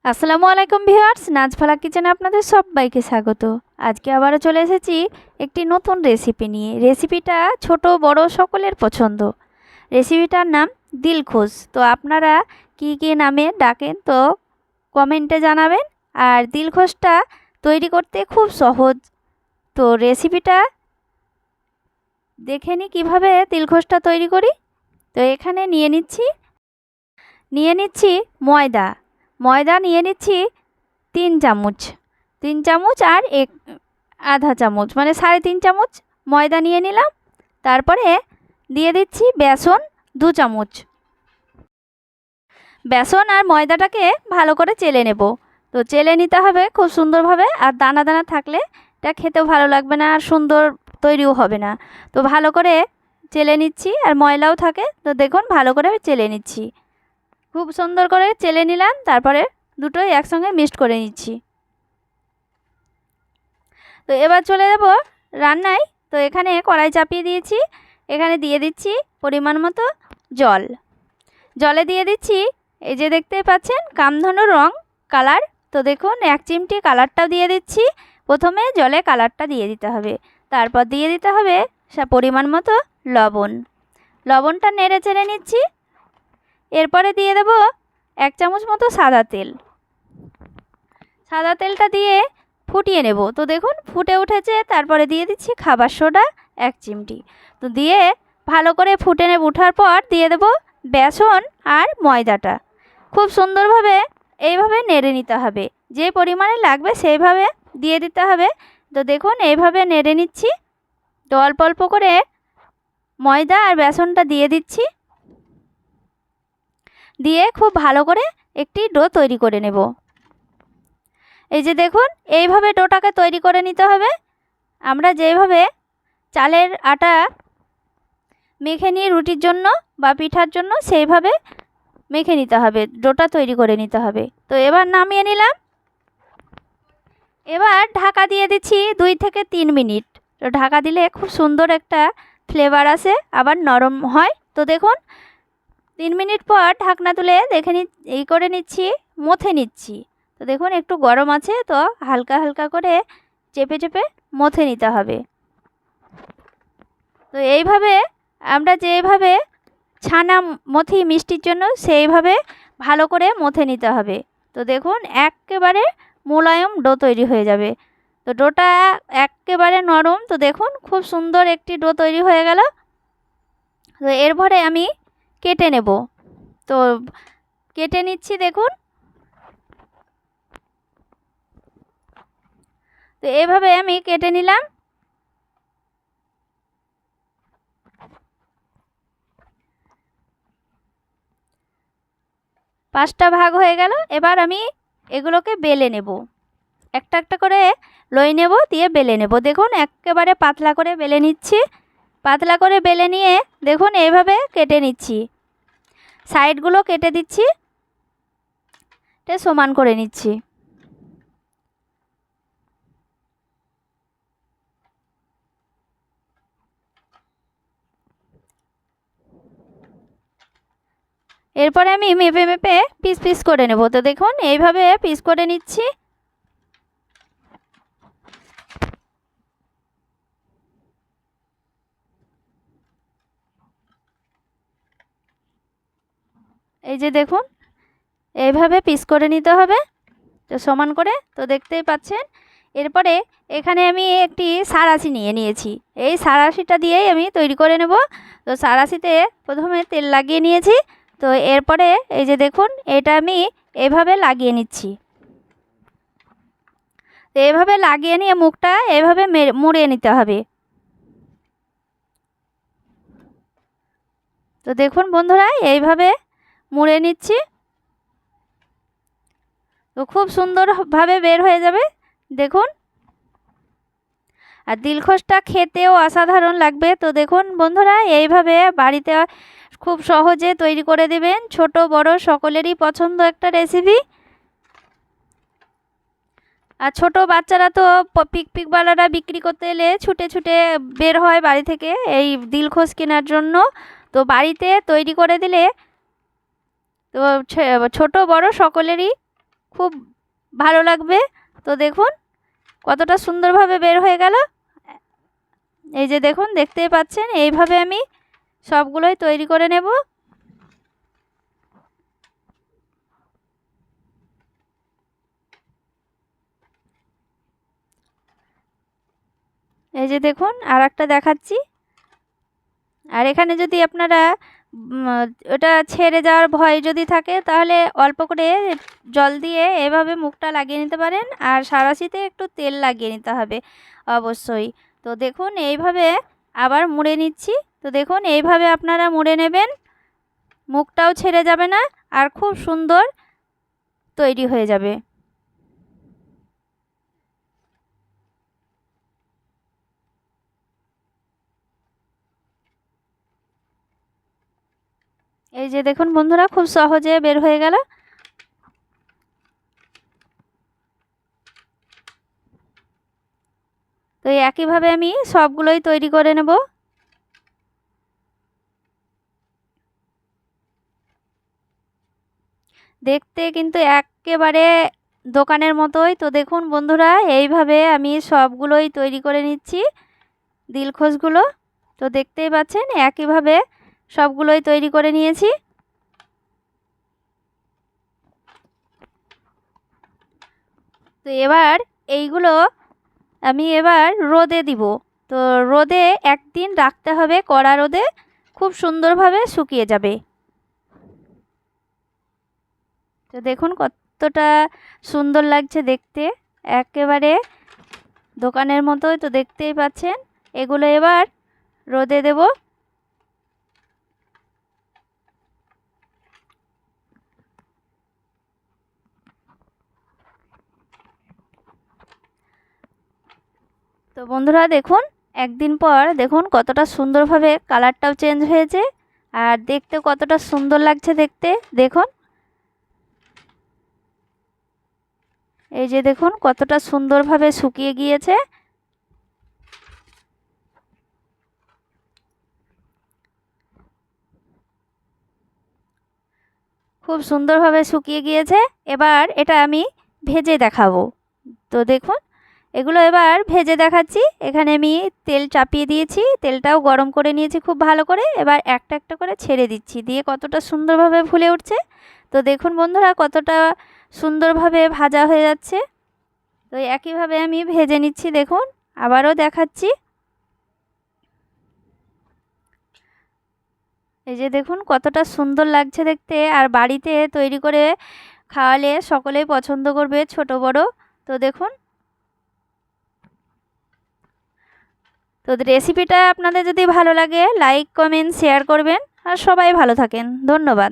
আসসালামু আলাইকুম ভিউয়ার্স, নাজফালা কিচেনে আপনাদের সবাইকে স্বাগত। আজকে আবারও চলে এসেছি একটি নতুন রেসিপি নিয়ে। রেসিপিটা ছোট বড় সকলের পছন্দ। রেসিপিটার নাম দিলখুশ। তো আপনারা কি কি নামে ডাকেন তো কমেন্টে জানাবেন। আর দিলখুশটা তৈরি করতে খুব সহজ। তো রেসিপিটা দেখে নিই কীভাবে দিলখুশটা তৈরি করি। তো এখানে নিয়ে নিচ্ছি ময়দা নিয়ে নিচ্ছি 3 চামচ আর আধা চামচ মানে 3.5 চামচ ময়দা নিয়ে নিলাম। তারপরে দিয়ে দিচ্ছি বেসন 2 চামচ। বেসন আর ময়দাটাকে ভালো করে চেলে নেব। তো চেলে নিতে হবে খুব সুন্দরভাবে। আর দানা দানা থাকলে এটা খেতেও ভালো লাগবে না আর সুন্দর তৈরিও হবে না। তো ভালো করে চেলে নিচ্ছি। আর ময়লাও থাকে, তো দেখুন ভালো করে চেলে নিচ্ছি। খুব সুন্দর করে চেলে নিলাম। তারপরে দুটোই একসঙ্গে মিক্সড করে নিচ্ছি। তো এবার চলে যাব রান্নায়। তো এখানে কড়াই চাপিয়ে দিয়েছি। এখানে দিয়ে দিচ্ছি পরিমাণ মতো জলে দিয়ে দিচ্ছি এই যে দেখতে পাচ্ছেন কামধেনু রং কালার। তো দেখুন 1 চিমটি কালারটাও দিয়ে দিচ্ছি। প্রথমে জলে কালারটা দিয়ে দিতে হবে, তারপর দিয়ে দিতে হবে পরিমাণ মতো লবণটা নেড়ে চেড়ে নিচ্ছি। এরপরে দিয়ে দেব 1 চামচ মতো সাদা তেলটা দিয়ে ফুটিয়ে নেব। তো দেখুন ফুটে উঠেছে। তারপরে দিয়ে দিচ্ছি খাবার সোডা 1 চিমটি। তো দিয়ে ভালো করে ফুটে ওঠার পর দিয়ে দেব বেসন আর ময়দাটা। খুব সুন্দরভাবে এইভাবে নেড়ে নিতে হবে। যে পরিমাণে লাগবে সেইভাবে দিয়ে দিতে হবে। তো দেখুন এইভাবে নেড়ে নিচ্ছি। তো অল্প অল্প করে ময়দা আর বেসনটা দিয়ে দিচ্ছি। দিয়ে খুব ভালো করে একটি ডো তৈরি করে নেব। এই যে দেখুন এইভাবে ডোটাকে তৈরি করে নিতে হবে। আমরা যেভাবে চালের আটা মেখে নিই রুটির জন্য বা পিঠার জন্য, সেইভাবে মেখে নিতে হবে, ডোটা তৈরি করে নিতে হবে। তো এবার নামিয়ে নিলাম। এবার ঢাকা দিয়ে দিচ্ছি 2 থেকে 3 মিনিট। তো ঢাকা দিলে খুব সুন্দর একটা ফ্লেভার আসে, আবার নরম হয়। তো দেখুন 3 মিনিট পর ঢাকনা তুলে দেখে করে নিচ্ছি, মথে নিচ্ছি। তো দেখুন একটু গরম আছে, তো হালকা হালকা করে চেপে চেপে মথে নিতে হবে। তো এইভাবে আমরা যেভাবে ছানা মথি মিষ্টির জন্য সেইভাবে ভালো করে মথে নিতে হবে। তো দেখুন একেবারে মোলায়েম ডো তৈরি হয়ে যাবে। তো ডোটা একেবারে নরম। তো দেখুন খুব সুন্দর একটি ডো তৈরি হয়ে গেল। তো এরপরে আমি কেটে নেব। তো কেটে নিচ্ছি দেখুন। তো এভাবে আমি কেটে নিলাম। পাঁচটা ভাগ হয়ে গেল। এবার আমি এগুলোকে বেলে নেব। একটা একটা করে লই নেব, দিয়ে বেলে নেব। দেখুন একেবারে পাতলা করে বেলে নিচ্ছি। পাতলা করে বেলে নিয়ে দেখুন এইভাবে কেটে নিচ্ছি। সাইডগুলো কেটে দিচ্ছি, এটা সমান করে নিচ্ছি। এরপরে আমি মেপে মেপে পিস পিস করে নেব। তো দেখুন এইভাবে পিস করে নিচ্ছি। এই যে দেখুন এইভাবে পিস করে নিতে হবে, তো সমান করে। তো দেখতেই পাচ্ছেন। এরপরে এখানে আমি একটি সাঁড়াশি নিয়ে নিয়েছি। এই সাঁড়াশিটা দিয়েই আমি তৈরি করে নেব। তো সাঁড়াশিতে প্রথমে তেল লাগিয়ে নিয়েছি। তো এরপরে এই যে দেখুন এটা আমি এভাবে লাগিয়ে নিচ্ছি। তো এভাবে লাগিয়ে নিয়ে মুখটা এভাবে মুড়িয়ে নিতে হবে। তো দেখুন বন্ধুরা এইভাবে মুড়ে নিচ্ছি। তো খুব সুন্দরভাবে বের হয়ে যাবে দেখুন। আর দিলখুশটা খেতেও অসাধারণ লাগবে। তো দেখুন বন্ধুরা এইভাবে বাড়িতে খুব সহজে তৈরি করে দেবেন। ছোট বড় সকলেরই পছন্দ একটা রেসিপি। আর ছোট বাচ্চারা তো পিকপিকওয়ালারা বিক্রি করতে এলে ছুটে ছুটে বের হয় বাড়ি থেকে এই দিলখুশ কেনার জন্য। তো বাড়িতে তৈরি করে দিলে তো ছোট বড় সকলেরই খুব ভালো লাগবে। তো দেখুন কতটা সুন্দরভাবে বের হয়ে গেল। এই যে দেখুন, দেখতেই পাচ্ছেন, এইভাবে আমি সবগুলোই তৈরি করে নেব। এই যে দেখুন, আর একটা দেখাচ্ছি। আর এখানে যদি আপনারা ওটা ছেড়ে যাওয়ার ভয় যদি থাকে, তাহলে অল্প করে জল দিয়ে এভাবে মুখটা লাগিয়ে নিতে পারেন, আর সাঁড়াশিতে একটু তেল লাগিয়ে নিতে হবে অবশ্যই। তো দেখুন এইভাবে আবার মুড়ে নিচ্ছি। তো দেখুন এইভাবে আপনারা মুড়ে নেবেন, মুখটাও ছেড়ে যাবে না, আর খুব সুন্দর তৈরি হয়ে যাবে। এই যে দেখুন বন্ধুরা, খুব সহজে বের হয়ে গেল। তো একইভাবে আমি সবগুলোই তৈরি করে নেব। দেখতে কিন্তু একেবারে দোকানের মতোই। তো দেখুন বন্ধুরা, এইভাবে আমি সবগুলোই তৈরি করে নিচ্ছি, দিলখোশগুলো। তো দেখতেই পাচ্ছেন একইভাবে সবগুলোই তৈরি করে নিয়েছি। তো এবার এইগুলো আমি এবার রোদে দিব। তো রোদে একদিন রাখতে হবে, কড়া রোদে, খুব সুন্দরভাবে শুকিয়ে যাবে। তো দেখুন কতটা সুন্দর লাগছে দেখতে, একেবারে দোকানের মতোই। তো দেখতেই পাচ্ছেন, এগুলো এবার রোদে দেব। তো বন্ধুরা দেখুন, একদিন পর দেখুন কতটা সুন্দরভাবে কালারটাও চেঞ্জ হয়েছে, আর দেখতে কতটা সুন্দর লাগছে দেখতে। দেখুন, এই যে দেখুন কতটা সুন্দরভাবে শুকিয়ে গিয়েছে। খুব সুন্দরভাবে শুকিয়ে গিয়েছে। এবার এটা আমি ভেজে দেখাবো। তো দেখুন, এগুলো এবার ভেজে দেখাচ্ছি। এখানে আমি তেল চাপিয়ে দিয়েছি, তেলটাও গরম করে নিয়েছি খুব ভালো করে। এবার একটা একটা করে ছেড়ে দিচ্ছি, দিয়ে কতটা সুন্দরভাবে ফুলে উঠছে। তো দেখুন বন্ধুরা, কতটা সুন্দরভাবে ভাজা হয়ে যাচ্ছে। তো একইভাবে আমি ভেজে নিচ্ছি। দেখুন, আবারও দেখাচ্ছি। এই যে দেখুন কতটা সুন্দর লাগছে দেখতে, আর বাড়িতে তৈরি করে খাওয়ালে সকলেই পছন্দ করবে, ছোট বড়। তো দেখুন, তো রেসিপিটা আপনাদের যদি ভালো লাগে, লাইক কমেন্ট শেয়ার করবেন, আর সবাই ভালো থাকেন। ধন্যবাদ।